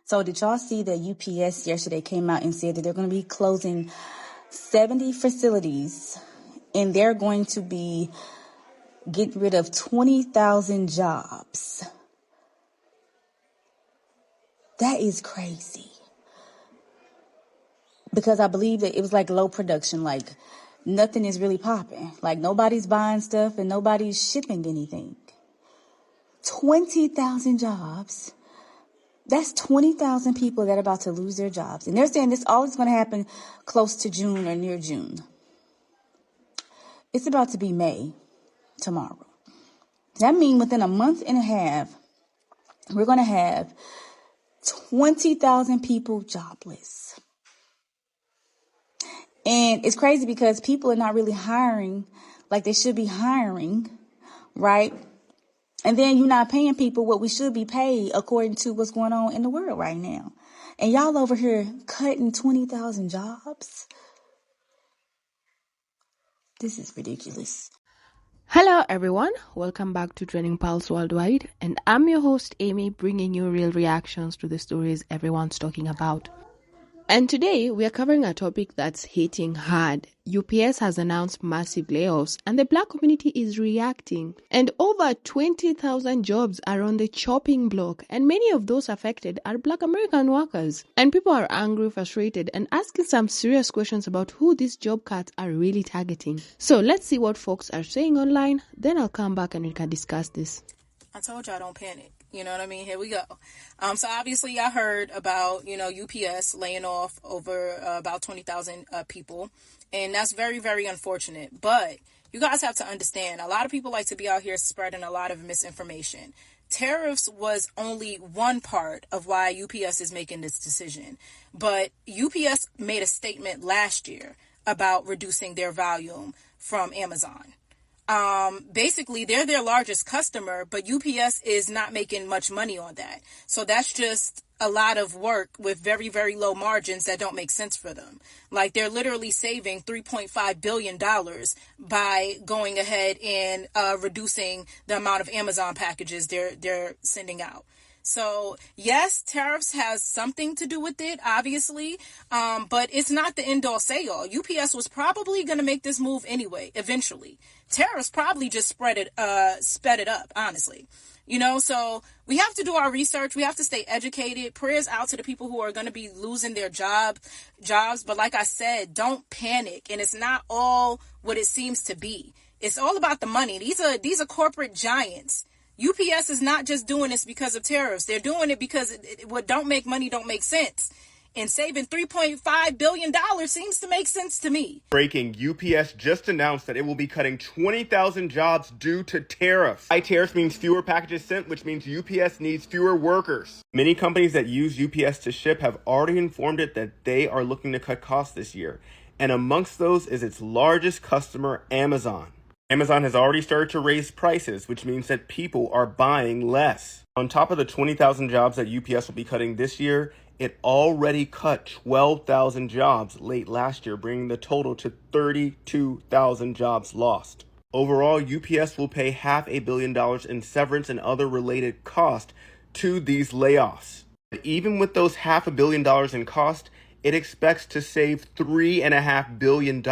So did y'all see that UPS yesterday came out and said that they're going to be closing 70 facilities and they're going to be getting rid of 20,000 jobs? That is crazy. Because I believe that it was like low production, like nothing is really popping. Like nobody's buying stuff and nobody's shipping anything. 20,000 jobs. That's 20,000 people that are about to lose their jobs. And they're saying this all is going to happen close to June or near June. It's about to be May tomorrow. That means within a month and a half, we're going to have 20,000 people jobless. And it's crazy because people are not really hiring like they should be hiring, right? And then you're not paying people what we should be paid according to what's going on in the world right now. And y'all over here cutting 20,000 jobs. This is ridiculous. Hello everyone, welcome back to Trending Pulse Worldwide, and I'm your host Amy, bringing you real reactions to the stories everyone's talking about. And today we are covering a topic that's hitting hard. UPS has announced massive layoffs and the Black community is reacting. And over 20,000 jobs are on the chopping block, and many of those affected are Black American workers. And people are angry, frustrated, and asking some serious questions about who these job cuts are really targeting. So let's see what folks are saying online, then I'll come back and we can discuss this. I told y'all don't panic. You know what I mean? Here we go. So obviously I heard about, UPS laying off over about 20,000 people. And that's very, very unfortunate. But you guys have to understand, a lot of people like to be out here spreading a lot of misinformation. Tariffs was only one part of why UPS is making this decision. But UPS made a statement last year about reducing their volume from Amazon. Basically they're their largest customer, but UPS is not making much money on that. So that's just a lot of work with very, very low margins that don't make sense for them. Like they're literally saving $3.5 billion by going ahead and reducing the amount of Amazon packages they're sending out. So yes, tariffs has something to do with it, obviously, but it's not the end all say all. UPS was probably going to make this move anyway, eventually. Tariffs probably just sped it up, honestly. So we have to do our research. We have to stay educated. Prayers out to the people who are going to be losing their jobs. But like I said, don't panic. And it's not all what it seems to be. It's all about the money. These are corporate giants. UPS is not just doing this because of tariffs. They're doing it because what don't make money don't make sense. And saving $3.5 billion seems to make sense to me. Breaking, UPS just announced that it will be cutting 20,000 jobs due to tariffs. High tariffs means fewer packages sent, which means UPS needs fewer workers. Many companies that use UPS to ship have already informed it that they are looking to cut costs this year. And amongst those is its largest customer, Amazon. Amazon has already started to raise prices, which means that people are buying less. On top of the 20,000 jobs that UPS will be cutting this year, it already cut 12,000 jobs late last year, bringing the total to 32,000 jobs lost. Overall, UPS will pay $500 million in severance and other related costs to these layoffs. But even with those $500 million in cost, it expects to save $3.5 billion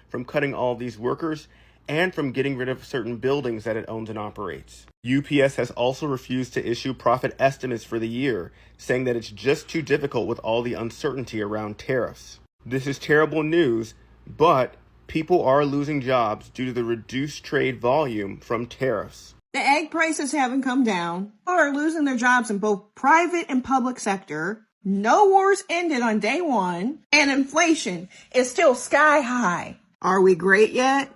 from cutting all these workers and from getting rid of certain buildings that it owns and operates. UPS has also refused to issue profit estimates for the year, saying that it's just too difficult with all the uncertainty around tariffs. This is terrible news, but people are losing jobs due to the reduced trade volume from tariffs. The egg prices haven't come down. People are losing their jobs in both private and public sector. No wars ended on day one, and inflation is still sky high. Are we great yet?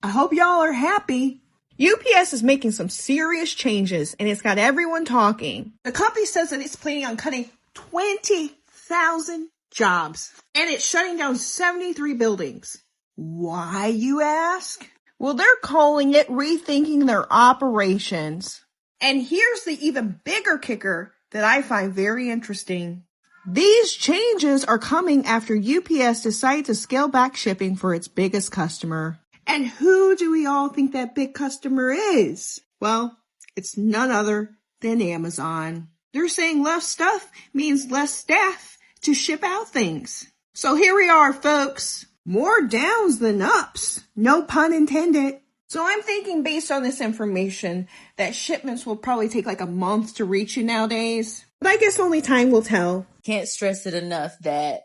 I hope y'all are happy. UPS is making some serious changes, and it's got everyone talking. The company says that it's planning on cutting 20,000 jobs, and it's shutting down 73 buildings. Why, you ask? Well, they're calling it rethinking their operations. And here's the even bigger kicker that I find very interesting. These changes are coming after UPS decided to scale back shipping for its biggest customer. And who do we all think that big customer is? Well, it's none other than Amazon. They're saying less stuff means less staff to ship out things. So here we are, folks. More downs than ups. No pun intended. So I'm thinking, based on this information, that shipments will probably take like a month to reach you nowadays. But I guess only time will tell. Can't stress it enough that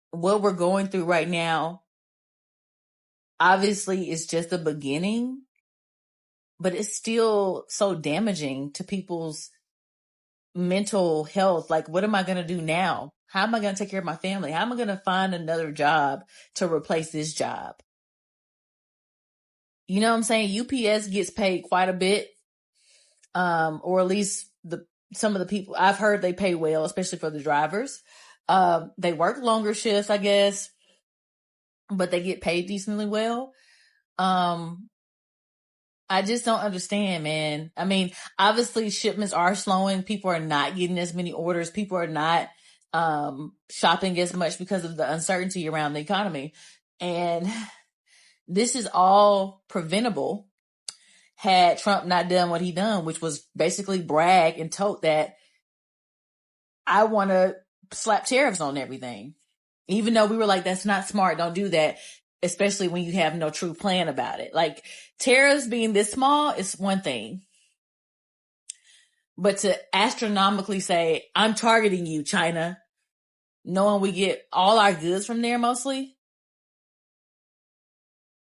what we're going through right now, obviously, is just the beginning, but it's still so damaging to people's mental health. Like, what am I going to do now? How am I going to take care of my family? How am I going to find another job to replace this job? You know what I'm saying? UPS gets paid quite a bit, or at least some of the people I've heard they pay well, especially for the drivers. They work longer shifts, I guess, but they get paid decently well. I just don't understand, man. I mean, obviously shipments are slowing. People are not getting as many orders. People are not shopping as much because of the uncertainty around the economy. And this is all preventable had Trump not done what he done, which was basically brag and told that I want to slap tariffs on everything. Even though we were like, that's not smart. Don't do that. Especially when you have no true plan about it. Like, tariffs being this small is one thing. But to astronomically say, I'm targeting you, China, knowing we get all our goods from there mostly,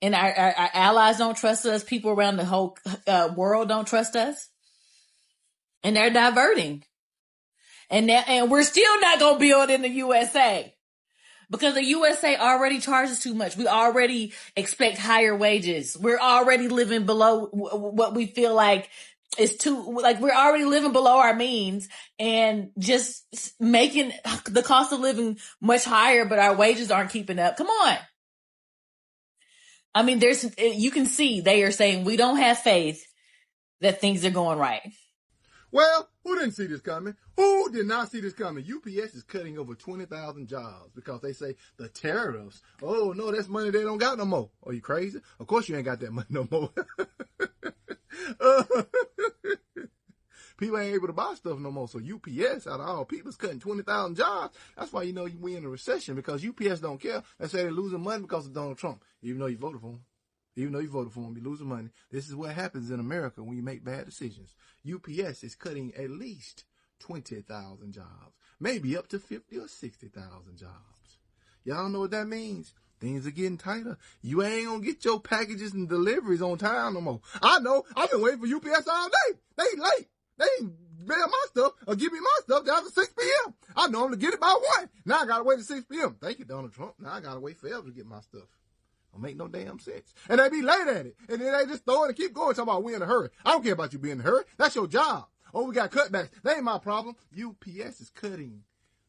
and our allies don't trust us, people around the whole world don't trust us, and they're diverting. And we're still not going to build in the USA. Because the USA already charges too much. We already expect higher wages. We're already living below what we feel like is we're already living below our means and just making the cost of living much higher, but our wages aren't keeping up. Come on. I mean, you can see they are saying we don't have faith that things are going right. Well, who didn't see this coming? Who did not see this coming? UPS is cutting over 20,000 jobs because they say the tariffs. Oh, no, that's money they don't got no more. Are you crazy? Of course you ain't got that money no more. People ain't able to buy stuff no more. So UPS, out of all people, is cutting 20,000 jobs. That's why you know we in a recession, because UPS don't care. They say they're losing money because of Donald Trump, even though you voted for him. Even though you voted for him, you're losing money. This is what happens in America when you make bad decisions. UPS is cutting at least 20,000 jobs, maybe up to 50 or 60,000 jobs. Y'all know what that means? Things are getting tighter. You ain't gonna get your packages and deliveries on time no more. I know. I've been waiting for UPS all day. They late. They ain't mail my stuff or give me my stuff after 6 p.m. I normally get it by 1. Now I gotta wait till 6 p.m. Thank you, Donald Trump. Now I gotta wait forever to get my stuff. Don't make no damn sense. And they be late at it. And then they just throw it and keep going, talking about we in a hurry. I don't care about you being in a hurry. That's your job. Oh, we got cutbacks. That ain't my problem. UPS is cutting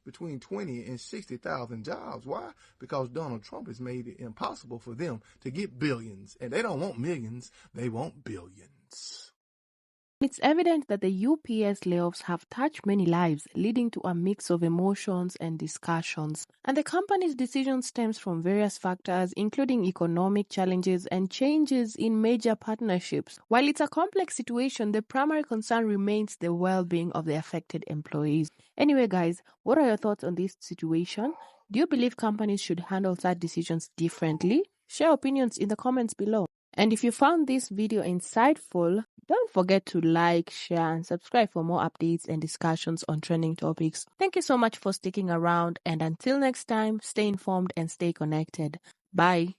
between 20 and 60,000 jobs. Why? Because Donald Trump has made it impossible for them to get billions. And they don't want millions. They want billions. It's evident that the UPS layoffs have touched many lives, leading to a mix of emotions and discussions. And the company's decision stems from various factors, including economic challenges and changes in major partnerships. While it's a complex situation, the primary concern remains the well-being of the affected employees. Anyway, guys, what are your thoughts on this situation? Do you believe companies should handle such decisions differently? Share opinions in the comments below. And if you found this video insightful, don't forget to like, share, and subscribe for more updates and discussions on trending topics. Thank you so much for sticking around, and until next time, stay informed and stay connected. Bye.